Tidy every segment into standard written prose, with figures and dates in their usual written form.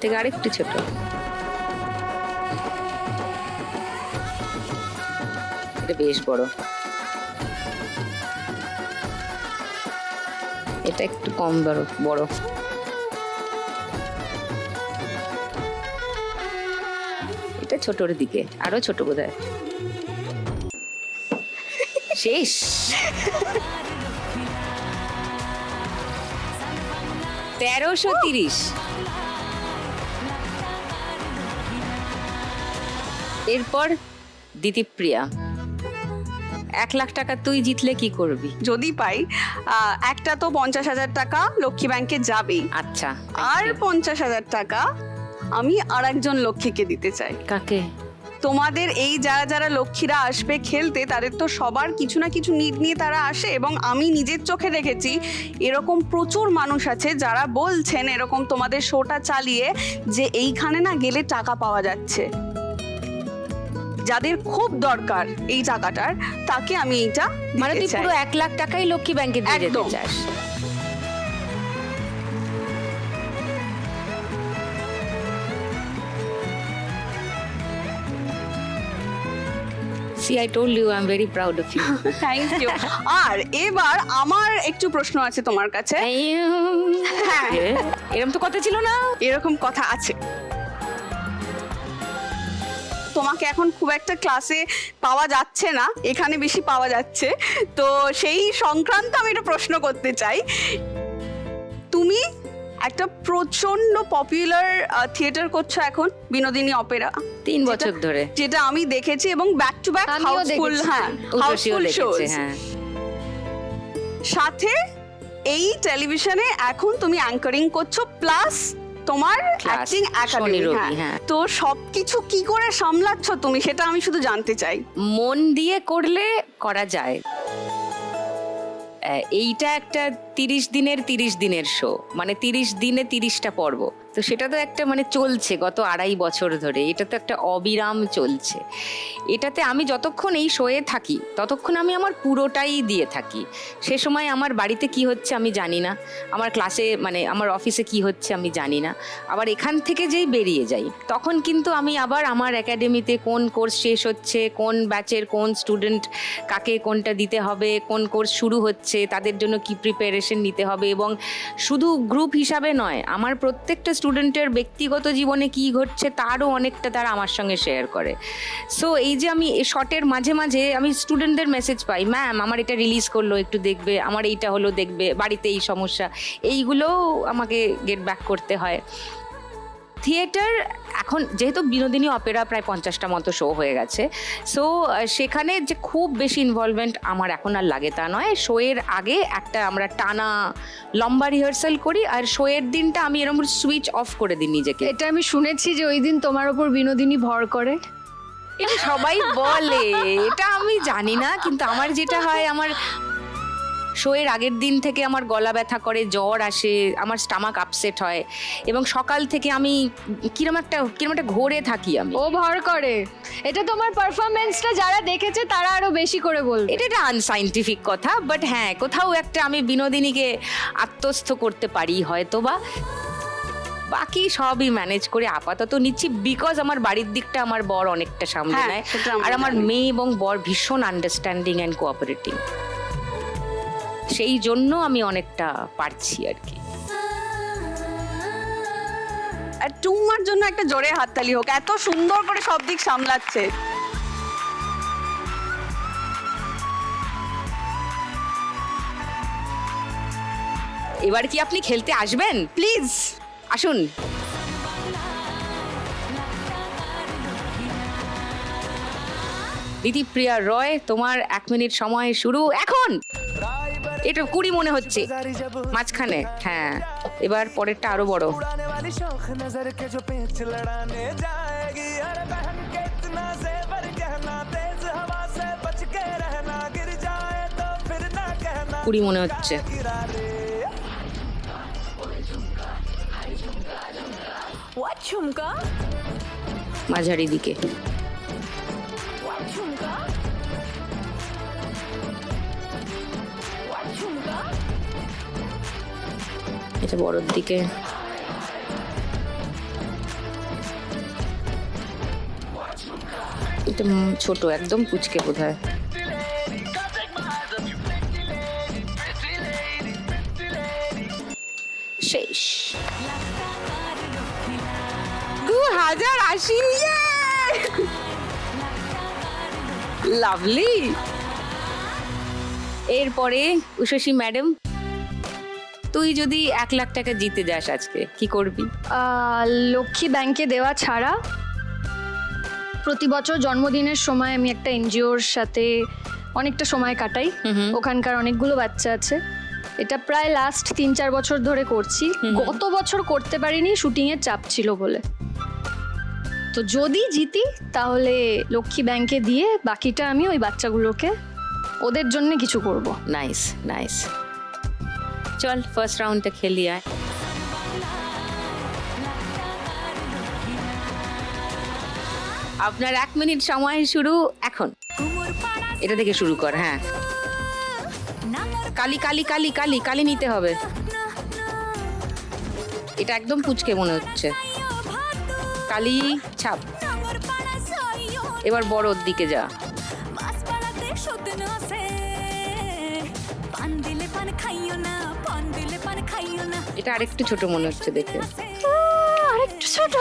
থেকে আরেকটু ছোট। এটা বেশ বড়, এটা একটু কম বড় বড়। এটা ছোটর দিকে, আরো ছোট বোধহয়। শেষ। $1330। এরপর দিতিপ্রিয়া, 1 লাখ টাকা তুই জিতলে কি করবি? যদি পাই একটা তো 50,000 টাকা লক্ষ্মী ব্যাংকে যাবেই। আচ্ছা, আর 50,000 টাকা আমি আর একজন লক্ষ্মীকে দিতে চাই। কাকে? তোমাদের এই যারা যারা লক্ষ্মীরা আসবে খেলতে, তাদের তো সবার কিছু না কিছু নিড নিয়ে তারা আসে, এবং আমি নিজের চোখে দেখেছি এরকম প্রচুর মানুষ আছে যারা বলছেন এরকম তোমাদের শোটা চালিয়ে যে এইখানে না গেলে টাকা পাওয়া যাচ্ছে। যাদের খুব দরকার এই টাকাটার, তাকে আমি এইটা মানে তুই দিতে চাই। পুরো 1 লাখ টাকাই লক্ষ্মী ব্যাংকে দিয়ে দিতে একদম। চাস? See, I told you I'm very proud of you. Thank you. আর এবার আমার একটু প্রশ্ন আছে তোমার কাছে। হ্যাঁ। এরকম তো কথা ছিল না। এরকম কথা আছে। তোমাকে এখন খুব একটা ক্লাসে পাওয়া যাচ্ছে না, এখানে বেশি পাওয়া যাচ্ছে, তো সেই সংক্রান্ত আমি একটা প্রশ্ন করতে চাই। তুমি একটা প্রচন্ড পপুলার থিয়েটার করছো এখন, বিনোদিনী অপেরা, 3 বছর ধরে, যেটা আমি দেখেছি, এবং ব্যাক টু ব্যাক আমিও হাউসফুল। দেখেছি। হ্যাঁ, উর্বশীও হাউসফুল দেখেছে, শোজ। হ্যাঁ। সাথে এই টেলিভিশনে এখন তুমি অ্যাঙ্কারিং করছো, প্লাস তোমার অ্যাক্টিং একাডেমি। হ্যাঁ। তো সবকিছু কি করে সামলাচ্ছ তুমি, সেটা আমি শুধু জানতে চাই। মন দিয়ে করলে করা যায়। এইটা একটা 30 দিনের শো, মানে 30 দিনে 30টা পর্ব। তো সেটা তো একটা মানে চলছে গত 2.5 বছর ধরে, এটা তো একটা অবিরাম চলছে। এটাতে আমি যতক্ষণ এই শোয়ে থাকি ততক্ষণ আমি আমার পুরোটাই দিয়ে থাকি। সে সময় আমার বাড়িতে কি হচ্ছে আমি জানি না, আমার ক্লাসে মানে আমার অফিসে কি হচ্ছে আমি জানি না। আবার এখান থেকে যেই বেরিয়ে যাই তখন কিন্তু আমি আবার আমার একাডেমিতে কোন কোর্স শেষ হচ্ছে, কোন ব্যাচের কোন স্টুডেন্ট কাকে কোনটা দিতে হবে, কোন কোর্স শুরু হচ্ছে, তাদের জন্য কি প্রিপারেশন নিতে হবে, এবং শুধু গ্রুপ হিসাবে নয়, আমার প্রত্যেকটা স্টুডেন্টের ব্যক্তিগত জীবনে কি ঘটছে তারও অনেকটা তারা আমার সঙ্গে শেয়ার করে। সো এই যে আমি শর্টের মাঝে মাঝে আমি স্টুডেন্টদের মেসেজ পাই, ম্যাম আমার এটা রিলিজ করলো, একটু দেখবে, আমার এইটা হলো দেখবে, বাড়িতে এই সমস্যা, এইগুলোও আমাকে গেট ব্যাক করতে হয়। থিয়েটার এখন যেহেতু বিনোদিনী অপেরা প্রায় 50টা মতো শো হয়ে গেছে, সো সেখানে যে খুব বেশি ইনভলভমেন্ট আমার এখন আর লাগে তা নয়। শোয়ের আগে একটা আমরা টানা লম্বা রিহার্সাল করি, আর শোয়ের দিনটা আমি এরকম সুইচ অফ করে দিই নিজেকে। এটা আমি শুনেছি যে ওই দিন তোমার ওপর বিনোদিনী ভর করে। এটা সবাই বলে, এটা আমি জানি না, কিন্তু আমার যেটা হয়, আমার শোয়ের আগের দিন থেকে আমার গলা ব্যথা করে, জ্বর আসে, আমার স্টামাক আপসেট হয়, এবং সকাল থেকে আমি কিরম একটা ঘোরে থাকি আমি। ও ভর করে, এটা তোমার পারফরমেন্সটা যারা দেখেছে তারা আরো বেশি করে বলবে। এটা একটা আনসাইন্টিফিক কথা, বাট হ্যাঁ কোথাও একটা আমি বিনোদিনীকে আত্মস্থ করতে পারি হয়তো, বা বাকি সবই ম্যানেজ করে আপাতত নিচ্ছি, বিকজ আমার বাড়ির দিকটা আমার বর অনেকটা সামলে নেয়, আর আমার মেয়ে এবং বর ভীষণ আন্ডারস্ট্যান্ডিং অ্যান্ড কোঅপারেটিং, সেই জন্য আমি অনেকটা পারছি আর কি। আর টুম্মার জন্য একটা জোরে হাততালি হোক, এত সুন্দর করে সব দিক সামলাচ্ছে। এবার কি আপনি খেলতে আসবেন? প্লিজ আসুন। দিতিপ্রিয়া রয়, তোমার 1 মিনিট সময় শুরু এখন। এটা 20 মনে হচ্ছে মাঝখানে। হ্যাঁ, এবার পরেরটা আরো বড়। কুড়ি মনে হচ্ছে। মাঝারি দিকে। এটা বড়র দিকে। এটা ছোট, একদম পুচকে বোধ হয়। শেষ। 2080। লাভলি। এরপরে উষসী ম্যাডাম, তুই যদি 1 লাখ টাকা জিতে যাস আজকে, কি করবি? লক্ষ্মী ব্যাংকে দেওয়া ছাড়া প্রতি বছর জন্মদিনের সময় আমি একটা এনজিওর সাথে অনেকটা সময় কাটাই। ওখানকার অনেকগুলো বাচ্চা আছে। এটা প্রায় লাস্ট 3-4 বছর ধরে করছি। গত বছর করতে পারিনি, শুটিংয়ের চাপ ছিল বলে। তো যদি জিতি তাহলে লক্ষ্মী ব্যাংকে দিয়ে বাকিটা আমি ওই বাচ্চাগুলোকে ওদের জন্য কিছু করব। Nice nice. চল ফার্স্ট রাউন্ডটা খেলি আয়। আপনার 1 মিনিট সময় শুরু এখন। এটা থেকে শুরু কর। হ্যাঁ, কালি কালি কালি কালি কালি নিতে হবে। এটা একদম পুচকে মনে হচ্ছে। কালি ছাপ। এবার বড়োর দিকে যা। এটা আরেকটু ছোট মনে হচ্ছে দেখে। আরেকটু ছোট।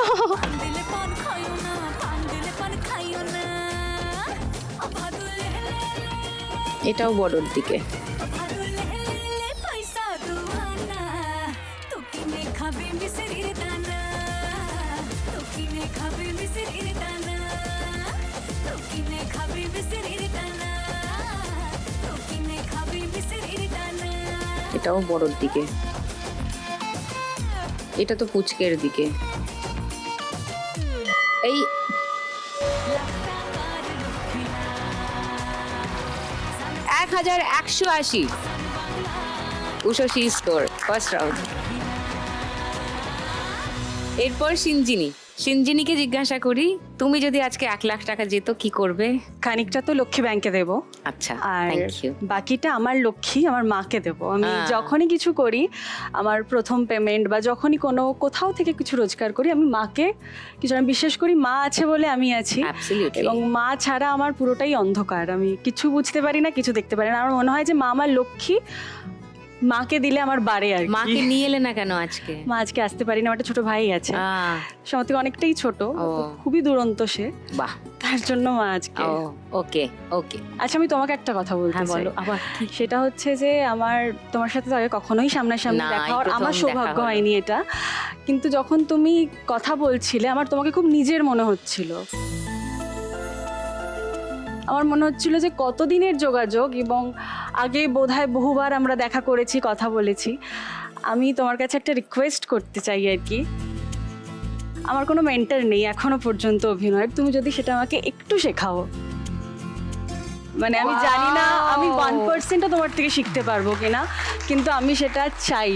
এটাও বড়োর দিকে। এটাও বড়োর দিকে। এটা তো পুচকের দিকে। এই 1180। Ushasi score first round. এরপর সিঞ্জিনীকে জিজ্ঞাসা করি, তুমি যদি আজকে 1 লাখ টাকা যেত, কি করবে? খানিকটা তো লক্ষ্মী ব্যাংকে দেবো, আচ্ছা, আর থ্যাংক ইউ। বাকিটা আমার লক্ষ্মী আমার মাকে দেবো। আমি হ্যাঁ। যখনই কিছু করি, আমার প্রথম পেমেন্ট বা যখনই কোথাও থেকে কিছু রোজগার করি, আমি মাকে কিছু, আমি বিশ্বাস করি মা আছে বলে আমি আছি। Absolutely. এবং মা ছাড়া আমার পুরোটাই অন্ধকার। আমি কিছু বুঝতে পারি না, কিছু দেখতে পারি না। আমার মনে হয় যে মা আমার লক্ষ্মী, মাকে দিলে আমার বাড়ে আর কি। মাকে নিয়ে এলে না কেন আজকে? মা আজকে আসতে পারি না, আমার একটা ছোট ভাই আছে, সব থেকে অনেকটাই ছোট, ও। তো খুবই দুরন্ত সে, বাহ, তার জন্য মা আজকে। ওকে ওকে। আচ্ছা, আমি তোমাকে একটা কথা বলতে হ্যাঁ চাই। বলো আবার। সেটা হচ্ছে যে আমার তোমার সাথে তো আগে কখনোই সামনাসামনি না, দেখা এই হওয়ার প্রথম আমার দেখা সৌভাগ্য হলো। হয়নি এটা, কিন্তু যখন তুমি কথা বলছিলে আমার তোমাকে খুব নিজের মনে হচ্ছিল। আমার মনে হচ্ছিল যে কতদিনের যোগাযোগ, এবং আগে বোধহয় বহুবার আমরা দেখা করেছি, কথা বলেছি। আমি তোমার কাছে একটা রিকোয়েস্ট করতে চাই আর কি। আমার কোনো মেন্টর নেই এখনো পর্যন্ত অভিনয়ের, তুমি যদি সেটা আমাকে একটু শেখাও। মানে আমি জানি না আমি 1%ও তোমার থেকে শিখতে পারবো কিনা, কিন্তু আমি সেটা চাই।